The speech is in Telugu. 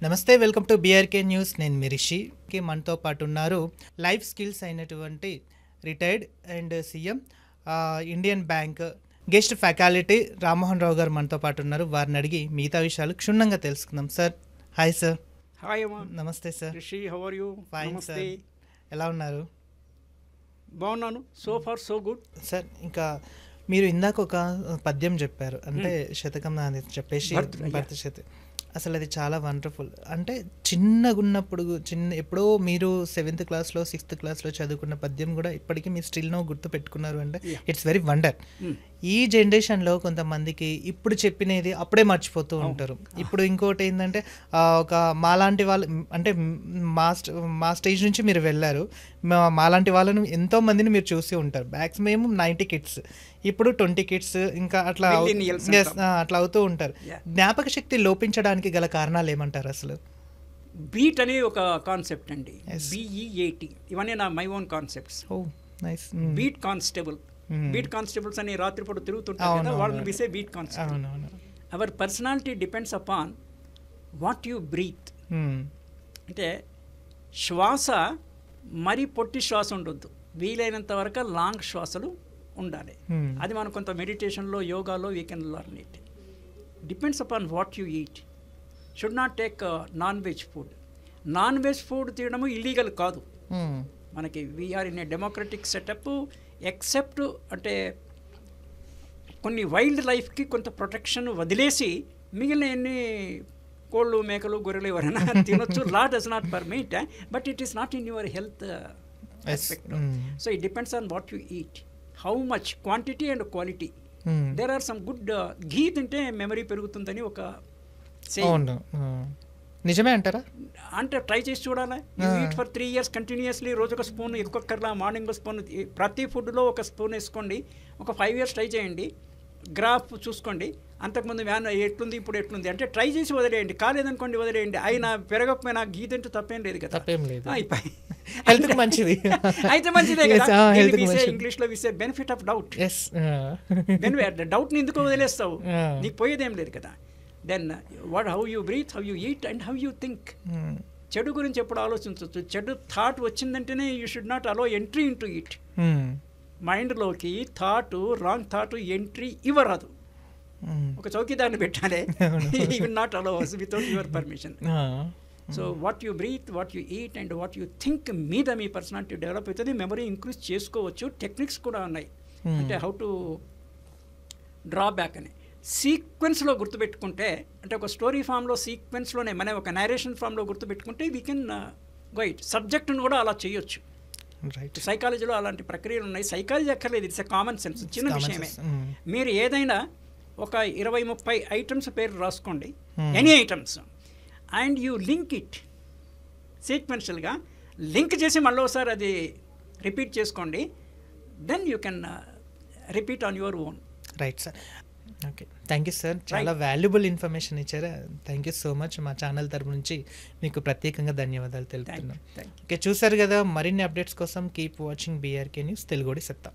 నమస్తే, వెల్కమ్ టు బీఆర్కే న్యూస్. నేను మీ రిషికి మనతో పాటు ఉన్నారు లైఫ్ స్కిల్స్ అయినటువంటి retired and CM Indian Bank guest faculty Rammohan Rao గారు మనతో పాటు ఉన్నారు. వారిని అడిగి మిగతా విషయాలు క్షుణ్ణంగా తెలుసుకుందాం. Sir, hi sir. హాయ్ అమ్మా. నమస్తే sir. Rishi, how are you? Fine sir. ఎలా ఉన్నారు? బాగున్నాను. So far so good. Sir, ఇంకా మీరు ఇందాక ఒక పద్యం చెప్పారు, అంటే శతకం అని చెప్పేసి భర్త శత. అసలు అది చాలా వండర్ఫుల్. అంటే చిన్నగున్నప్పుడు ఎప్పుడో మీరు 7th క్లాస్లో 6th క్లాస్లో చదువుకున్న పద్యం కూడా ఇప్పటికీ మీరు స్టిల్ నో గుర్తు పెట్టుకున్నారు అంటే ఇట్స్ వెరీ వండర్. ఈ జనరేషన్లో కొంతమందికి ఇప్పుడు చెప్పినది అప్పుడే మర్చిపోతూ ఉంటారు. ఇప్పుడు ఇంకోటి ఏంటంటే ఒక మాలాంటి వాళ్ళు, అంటే మా స్టేజ్ నుంచి మీరు వెళ్ళారు, మాలాంటి వాళ్ళను ఎంతో మందిని మీరు చూసి ఉంటారు. మ్యాక్సిమం 90 kids, ఇప్పుడు 20 kids, ఇంకా అట్లా అట్లా అవుతూ ఉంటారు. జ్ఞాపక శక్తి లోపించడానికి గల కారణాలు ఏమంటారు అసలు? బీట్ అనే ఒక కాన్సెప్ట్ అండి, BEAT. ఇవన్నీ నా my own concepts. Beat constable, beat constables అని రాత్రిపూట తిరుగుతుంటారు కదా, వాళ్ళని we say beat constable. Our personality depends upon what you breathe. అంటే శ్వాస మరి పొట్టి శ్వాస ఉండొద్దు, వీలైనంత వరకు లాంగ్ శ్వాసలు ఉండాలి. అది మనం కొంత మెడిటేషన్లో, యోగాలో we can learn it. Depends upon what you eat. Should not take non veg food. Non veg food తినడము ఇల్లీగల్ కాదు మనకి. We are in a democratic setup. Except అంటే కొన్ని వైల్డ్ లైఫ్కి కొంత ప్రొటెక్షన్ వదిలేసి మిగిలిన ఎన్ని కోళ్ళు, మేకలు, గొర్రెలు ఎవరైనా తినొచ్చు. Law does not permit, but it is not in your health aspect. So it depends on what you eat, how much quantity and quality. There are some good ghee తింటే మెమరీ పెరుగుతుందని ఒక నిజమే అంటారా? అంటే ట్రై చేసి చూడాలి. Eat for 3 years continuously. రోజు ఒక స్పూన్, ఎక్కువ మార్నింగ్ ఒక స్పూన్, ప్రతి ఫుడ్లో ఒక స్పూన్ వేసుకోండి. ఒక 5 years ట్రై చేయండి. గ్రాఫ్ చూసుకోండి, అంతకుముందు వ్యాన్ ఎట్లుంది, ఇప్పుడు ఎట్లుంది అంటే ట్రై చేసి వదిలేయండి. కాలేదనుకోండి, వదిలేయండి. అయినా పెరగకపోయినా గీ తింటూ తప్పేం లేదు కదా, హెల్త్ మంచిది అయితే మంచిదే కదా. ఇంగ్లీష్లో విసే బెనిఫిట్ ఆఫ్ డౌట్. డౌట్ని ఎందుకు వదిలేస్తావు? నీకు పోయేదేం లేదు కదా. Then how you breathe, how you eat and how you think. చెడు గురించి ఎప్పుడు ఆలోచించవచ్చు. చెడు థాట్ వచ్చిందంటేనే you should not allow entry into it. మైండ్లోకి థాట్, రాంగ్ థాట్ ఎంట్రీ ఇవ్వరాదు. ఒక చౌకీదారిని పెట్టాలి, you will not allow without your permission. So what you breathe, what you eat and what you think మీద మీ పర్సనాలిటీ డెవలప్ అవుతుంది. మెమరీ ఇంక్రీజ్ చేసుకోవచ్చు. టెక్నిక్స్ కూడా ఉన్నాయి, అంటే హౌ టు డ్రా బ్యాక్ అని. సీక్వెన్స్లో గుర్తుపెట్టుకుంటే, అంటే ఒక స్టోరీ ఫామ్లో సీక్వెన్స్లోనే, మన ఒక నేరేషన్ ఫామ్లో గుర్తుపెట్టుకుంటే వీ కెన్ గో ఇట్. సబ్జెక్టును కూడా అలా చేయొచ్చు. సైకాలజీలో అలాంటి ప్రక్రియలు ఉన్నాయి. సైకాలజీ అక్కర్లేదు, ఇట్స్ ఎ కామన్ సెన్స్, చిన్న విషయమే. మీరు ఏదైనా ఒక 20-30 ఐటమ్స్ పేరు రాసుకోండి, any items, and you link it సీక్వెన్షియల్గా. లింక్ చేసి మళ్ళీ ఒకసారి అది రిపీట్ చేసుకోండి. Then you can repeat on your own. Right sir. Okay, thank you sir. చాలా వాల్యుబుల్ ఇన్ఫర్మేషన్ ఇచ్చారు. Thank you so much. మా ఛానల్ తరపు నుంచి మీకు ప్రత్యేకంగా ధన్యవాదాలు తెలుపుతున్నాం. ఓకే, చూసారు కదా. మరిన్ని అప్డేట్స్ కోసం కీప్ వాచింగ్ బీఆర్కే న్యూస్ తెలుగుడి సత్తా.